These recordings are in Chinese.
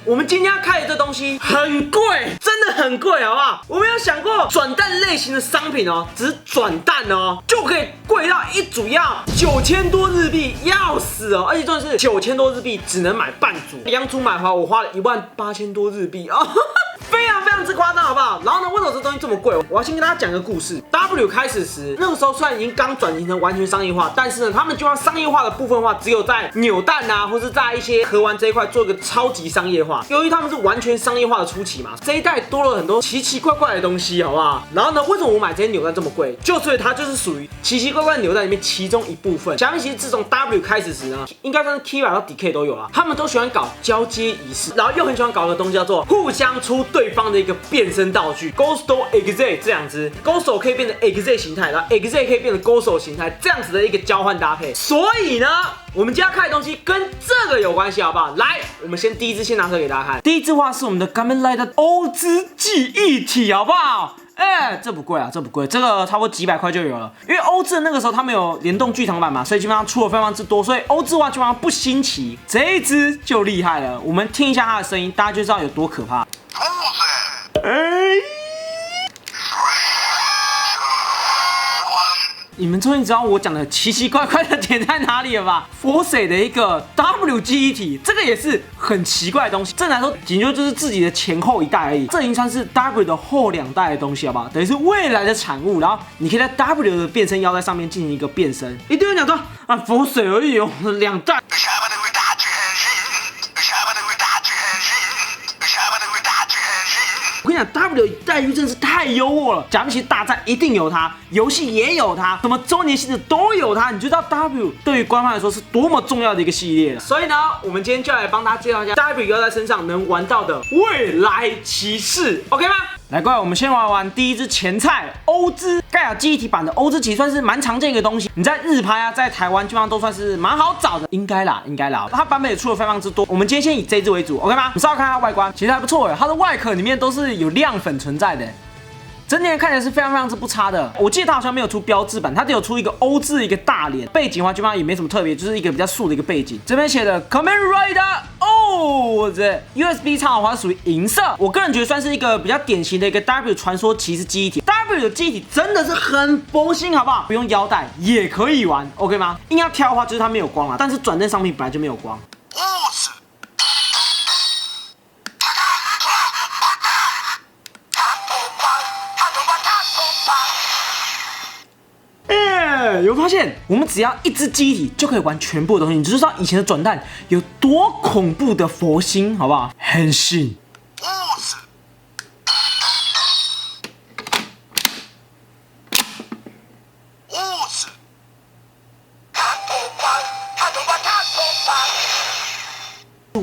我们今天要开的这东西很贵，真的很贵，好不好？我没有想过转蛋类型的商品哦，只是转蛋哦，就可以贵到一组要9000多日币，要死哦！而且重点是9000多日币只能买半组，两组买回来我花了18000多日币哦。非常之夸张，好不好？然后呢，为什么这东西这么贵？我要先跟大家讲个故事。W 开始时，那个时候虽然已经刚转型成完全商业化，但是呢，他们就让商业化的部分的话，只有在扭蛋啊，或是在一些盒玩这一块做一个超级商业化。由于他们是完全商业化的初期嘛，这一代多了很多奇奇怪怪的东西，好不好？然后呢，为什么我买这些扭蛋这么贵？所以它就是属于奇奇怪怪的扭蛋里面其中一部分。想必其实自从 W 开始时呢，应该算是 Kira 到 DK 都有啊，他们都喜欢搞交接仪式，然后又很喜欢搞一个东西叫做互相出对方的一个变身道具 ，Ghosto Exe 这样子 ，Ghosto 可以变成 Exe 形态，然后 Exe 可以变成 Ghosto 形态，这样子的一个交换搭配。所以呢，我们今天要看的东西跟这个有关系，好不好？来，我们第一支先拿出来给大家看。第一支话是我们的 Kamen Rider 欧之记忆体，好不好？这不贵啊，这不贵，这个差不多几百块就有了。因为欧智那个时候他们有联动剧场版嘛，所以基本上出了非常之多，所以欧智话基本上不新奇。这一支就厉害了，我们听一下它的声音，大家就知道有多可怕。你们终于知道我讲的奇奇怪怪的点在哪里了吧 ？Force 的一个 W 记忆体，这个也是很奇怪的东西。正常来说，仅就是自己的前后一代而已，这已经算是 W 的后2代的东西，好不好？等于是未来的产物，然后你可以在 W 的变身腰带上面进行一个变身。一定会讲说啊，Force 而已哦，2代。我跟你讲 ，W 待遇真是太优渥了。假面骑士大战一定有它，游戏也有它，什么周年系列都有它。你就知道 W 对于官方来说是多么重要的一个系列了。所以呢，我们今天就来帮大家介绍一下 W 要在身上能玩到的未来骑士 ，OK 吗？来，各位，我们先玩第一支前菜欧之盖亚记忆体版的欧之，其实算是蛮常见一个东西。你在日拍啊，在台湾基本上都算是蛮好找的，应该啦。它版本也出了非常之多。我们今天先以这支为主 ，OK 吗？我们稍微看它外观，其实还不错诶，它的外壳里面都是有亮粉存在的。整体看起来是非常之不差的。我记得它好像没有出标志版，它只有出一个欧智一个大脸，背景的话基本上也没什么特别，就是一个比较素的一个背景。这边写的 Kamen Rider 哦，这 USB 插的话是属于银色，我个人觉得算是一个比较典型的一个 W 传说骑士记忆体。W 的记忆体真的是很佛心，好不好？不用腰带也可以玩 ，OK 吗？硬要挑的话就是它没有光了，但是转正商品本来就没有光。有发现，我们只要一只记忆体就可以玩全部的东西，你就知道以前的转蛋有多恐怖的佛心，好不好？很信。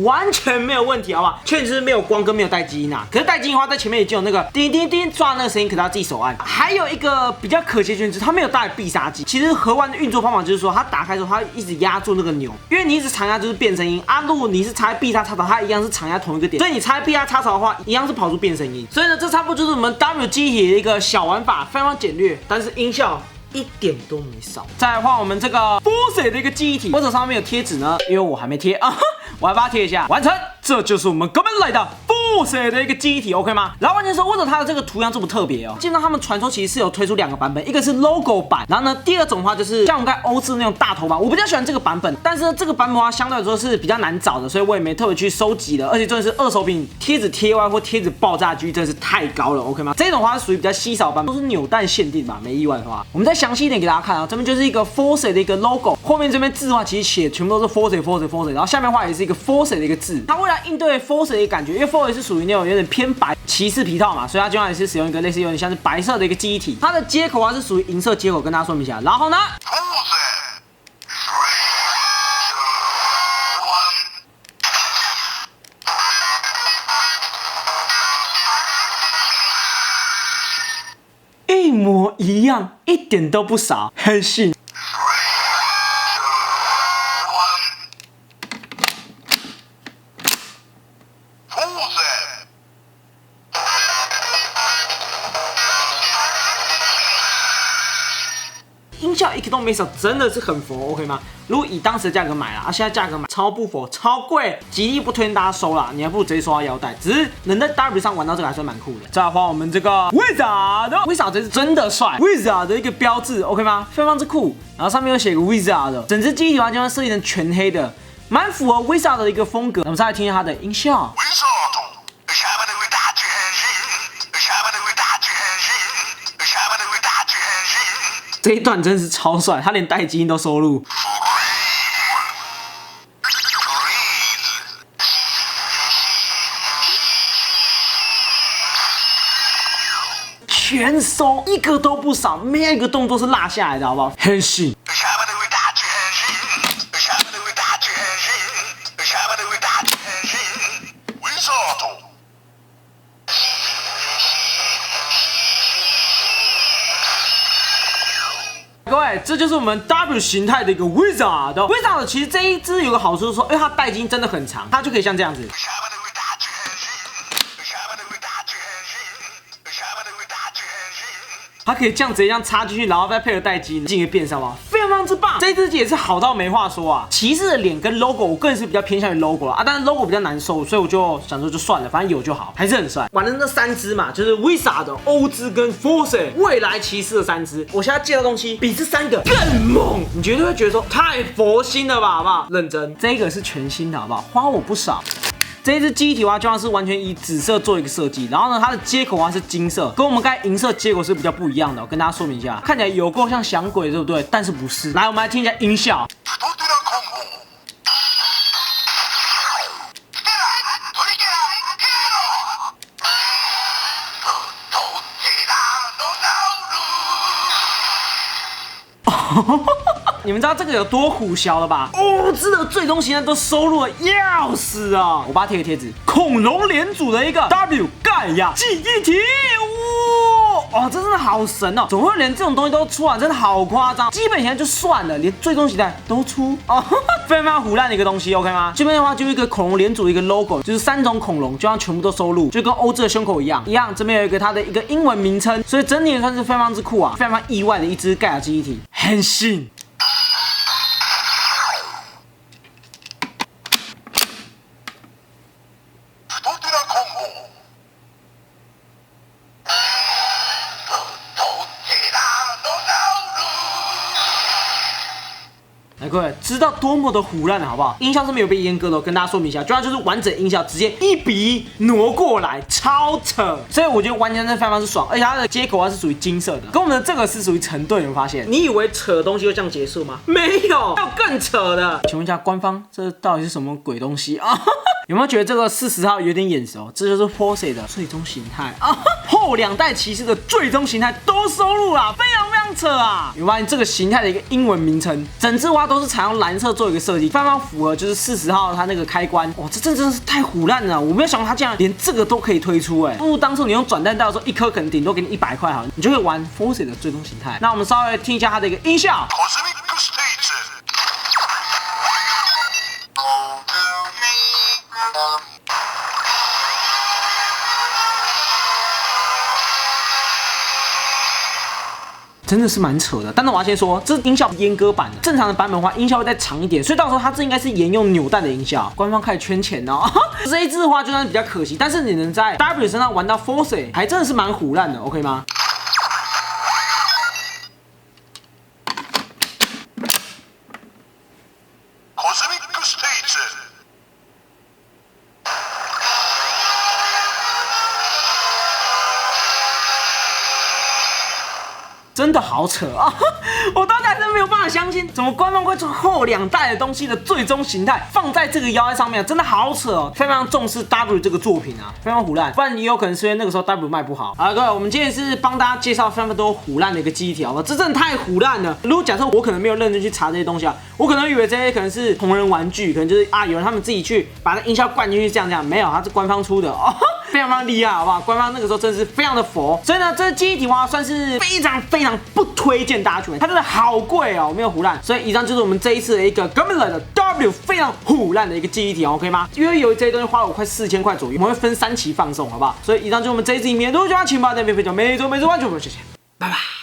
完全没有问题，好不好？确实是没有光跟没有带基因啊。可是带基因的话，在前面已经有那个叮叮叮抓那个声音，可是他自己手按。还有一个比较可惜的就是它没有带必杀技。其实盒玩的运作方法就是说，它打开之后，它一直压住那个钮，因为你一直长压就是变声音啊。如果你是插必杀插槽，它一样是长压同一个点，所以你插必杀插槽的话，一样是跑出变声音。所以呢，这差不多就是我们 W 记忆体的一个小玩法，非常简略，但是音效一点都没少。再来换我们这个 Force 的一个记忆体，我手上面有贴纸呢，因为我还没贴啊，我还把它贴一下，完成。这就是我们Kamen Rider Force的一个记忆体 ，OK 吗？然后完全说，为什么它的这个图样这么特别哦？基本上他们传说其实是有推出2个版本，一个是 logo 版，然后呢，第二种的话就是像我们刚才欧智那种大头版，我比较喜欢这个版本，但是呢，这个版本的话相对来说是比较难找的，所以我也没特别去收集的，而且真的是二手品贴纸贴歪或贴纸爆炸几率真的是太高了 ，OK 吗？这种的话是属于比较稀少版本，都是扭蛋限定吧，没意外的话，我们再详细一点给大家看啊，这边就是一个 Force 的一个 logo， 后面这边字的话其实写全部都是 Force， 然后下面的话也是一个 Force 的一个字，它为了应对 Force 的一个感觉，因为 Force 是属于那种有点偏白骑士皮套嘛，所以它基本上也是使用一个类似有点像是白色的一个记忆体，它的接口啊是属于银色接口，跟大家说明一下。然后呢，一模一样，一点都不少，很信。音效一个都没少，真的是很佛 ，OK 吗？如果以当时的价格买啦，现在价格买超不佛，超贵，极力不推荐大家收啦，你还不如直接收到腰带。只是能在 W 上玩到这个还算蛮酷的。再来换我们这个 Wizard 这是真的帅 ，Wizard 的一个标志 ，OK 吗？非常之酷，然后上面又写个 Wizard， 整只机体完全设计成全黑的，蛮符合 Wizard 的一个风格。我们再来听一下它的音效。这一段真是超帅，他连带基因都收录。全收，一个都不少，没有一个动作是落下来的，好不好？很细。各位，这就是我们 W 形态的一个 Wizard。Wizard 其实这一只有个好处是说，因为它带筋真的很长，它就可以像这样子。它可以这样直接这样插进去，然后再配合带筋，进而变上吧，非常之棒。这一只也是好到没话说啊。骑士的脸跟 logo， 我个人是比较偏向于 logo 啊，但是 logo 比较难收，所以我就想说就算了，反正有就好，还是很帅。玩的那3只嘛，就是 Wizard、欧兹跟 Force 未来骑士的3只。我现在介绍东西比这3个更猛，你绝对会觉得说太佛心了吧，好不好？认真，这个是全新的，好不好？花我不少。这一只机体的话，就像是完全以紫色做一个设计，然后呢，它的接口啊是金色，跟我们刚才银色接口是比较不一样的。我跟大家说明一下，看起来有够像响鬼，对不对？但是不是。来，我们来听一下音效。你们知道这个有多虎小了吧？欧兹的最终形态都收录了要死啊！我把它贴个贴纸，恐龙连组的一个 W 盖亚记忆体，哇！哦，这真的好神哦！怎么会连这种东西都出啊？真的好夸张！基本形态就算了，连最终形态都出哦，非常胡烂的一个东西 ，OK 吗？这边的话就是一个恐龙连组的一个 logo， 就是3种恐龙，就像全部都收录，就跟欧兹的胸口一样。这边有一个它的一个英文名称，所以整体也算是非常之酷啊，非常意外的一只盖亚记忆体，很新。来，各位知道多么的胡乱了，好不好？音效是没有被阉割的，跟大家说明一下，就像就是完整音效直接1比1挪过来，超扯！所以我觉得玩起来真的非常之爽，而且它的接口啊是属于金色的，跟我们的这个是属于成对，有没有发现？你以为扯的东西就这样结束吗？没有，要更扯的。请问一下官方，这到底是什么鬼东西啊？有没有觉得这个40号有点眼熟？这就是 Force 的最终形态啊！后2代骑士的最终形态都收录了，非常非常扯啊！有没有发现这个形态的一个英文名称？整只蛙都是采用蓝色做一个设计，非常符合就是40号它那个开关。哇，这真的是太唬烂了！我没有想到它竟然连这个都可以推出，不如当初你用转蛋到的时候，一颗可能顶多给你100块好了，你就可以玩 Force 的最终形态。那我们稍微听一下它的一个音效。真的是蛮扯的，但是我要先说，这是音效阉割版的，正常的版本的话，音效会再长一点，所以到时候它这应该是沿用扭蛋的音效。官方开始圈钱哦，这一支的话就算是比较可惜，但是你能在 W 身上玩到 Force， 还真的是蛮唬烂的 ，OK 吗？真的好扯啊！我到现在真没有办法相信，怎么官方会出后2代的东西的最终形态放在这个腰带上面，真的好扯哦！非常重视 W 这个作品啊，非常唬烂，不然也有可能是因为那个时候 W 卖不好。好了，各位，我们今天是帮大家介绍非常多唬烂的一个记忆体，好吧？这真的太唬烂了。如果假设我可能没有认真去查这些东西啊，我可能以为这些可能是同人玩具，可能就是有人他们自己去把那音效灌进去这样，没有，它是官方出的哦。非常非常厉害，好不好？官方那个时候真的是非常的佛，所以呢，这记忆体的话算是非常非常不推荐大家去买，它真的好贵哦，没有唬烂。所以以上就是我们这一次的一个 Gummy 的 W 非常唬烂的一个记忆体 ，OK 吗？因为有这些东西花了我快4000块左右，我们会分3期放送，好不好？所以以上就是我们这一次影片，如果喜欢请把这边分享，每周完全不谢谢，拜拜。